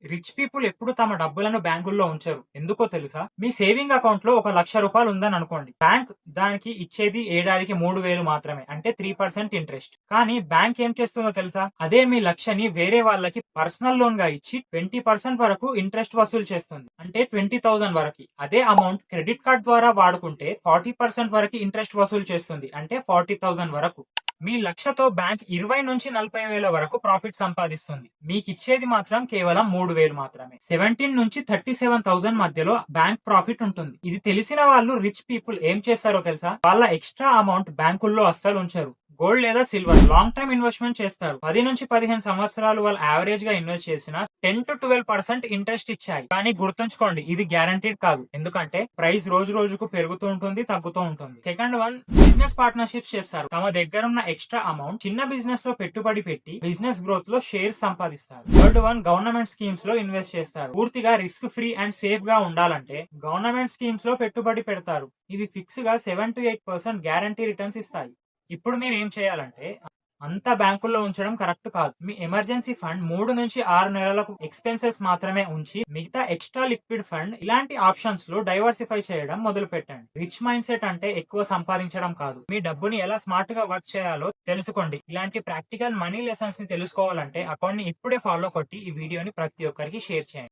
Rich people ఎప్పుడు తమ డబ్బులను బ్యాంకుల్లో ఉంచరు. ఎందుకో తెలుసా? మీ సేవింగ్ అకౌంట్ లో ₹1,00,000 ఉందని అనుకోండి. బ్యాంక్ దానికి ఇచ్చేది ఏడాదికి 3,000 మాత్రమే, అంటే 3% ఇంట్రెస్ట్. కానీ బ్యాంక్ ఏం చేస్తుందో తెలుసా? అదే మీ లక్షని వేరే వాళ్ళకి పర్సనల్ లోన్ గా ఇచ్చి 20% వరకు ఇంట్రెస్ట్ వసూలు చేస్తుంది, అంటే 20,000 వరకు. అదే అమౌంట్ క్రెడిట్ కార్డ్ ద్వారా వాడుకుంటే 40% వరకు ఇంట్రెస్ట్ వసూలు చేస్తుంది, అంటే 40,000 వరకు. మీ లక్షతో బ్యాంక్ 20 నుంచి 40,000 వరకు ప్రాఫిట్ సంపాదిస్తుంది. మీకు ఇచ్చేది మాత్రం కేవలం 3,000 మాత్రమే. 17 నుంచి 37,000 మధ్యలో బ్యాంక్ ప్రాఫిట్ ఉంటుంది. ఇది తెలిసిన వాళ్ళు రిచ్ పీపుల్ ఏం చేస్తారో తెలుసా? వాళ్ళ ఎక్స్ట్రా అమౌంట్ బ్యాంకుల్లో అస్సలు ఉంచరు. గోల్డ్ లేదా సిల్వర్ లాంగ్ టర్మ్ ఇన్వెస్ట్మెంట్ చేస్తారు. 10 నుంచి 15 సంవత్సరాలు వాళ్ళు యావరేజ్ గా ఇన్వెస్ట్ చేసిన 10 to 12% ఇంట్రెస్ట్ ఇచ్చాయి. కానీ గుర్తుంచుకోండి, ఇది గ్యారంటీడ్ కాదు. ఎందుకంటే ప్రైస్ రోజు రోజుకు పెరుగుతూ ఉంటుంది, తగ్గుతూ ఉంటుంది. సెకండ్ వన్, బిజినెస్ పార్ట్నర్షిప్స్ చేస్తారు. తమ దగ్గర ఉన్న ఎక్స్ట్రా అమౌంట్ చిన్న బిజినెస్ లో పెట్టుబడి పెట్టి బిజినెస్ గ్రోత్ లో షేర్స్ సంపాదిస్తారు. థర్డ్ వన్, గవర్నమెంట్ స్కీమ్స్ లో ఇన్వెస్ట్ చేస్తారు. పూర్తిగా రిస్క్ ఫ్రీ అండ్ సేఫ్ గా ఉండాలంటే గవర్నమెంట్ స్కీమ్స్ లో పెట్టుబడి పెడతారు. ఇవి ఫిక్స్ గా 7 to 8% గ్యారంటీ రిటర్న్స్ ఇస్తాయి. ఇప్పుడు మీరు ఏం చేయాలంటే, అంతా బ్యాంకుల్లో ఉంచడం కరెక్ట్ కాదు. మీ ఎమర్జెన్సీ ఫండ్ 3 నుంచి 6 నెలలకు ఎక్స్పెన్సెస్ మాత్రమే ఉంచి మిగతా ఎక్స్ట్రా లిక్విడ్ ఫండ్ ఇలాంటి ఆప్షన్స్ లో డైవర్సిఫై చేయడం మొదలు పెట్టండి. రిచ్ మైండ్ సెట్ అంటే ఎక్కువ సంపాదించడం కాదు, మీ డబ్బుని ఎలా స్మార్ట్ గా వర్క్ చేయాలో తెలుసుకోండి. ఇలాంటి ప్రాక్టికల్ మనీ లెసన్స్ ని తెలుసుకోవాలంటే అకౌంట్ ని ఇప్పుడే ఫాలో కొట్టి ఈ వీడియోని ప్రతి ఒక్కరికి షేర్ చేయండి.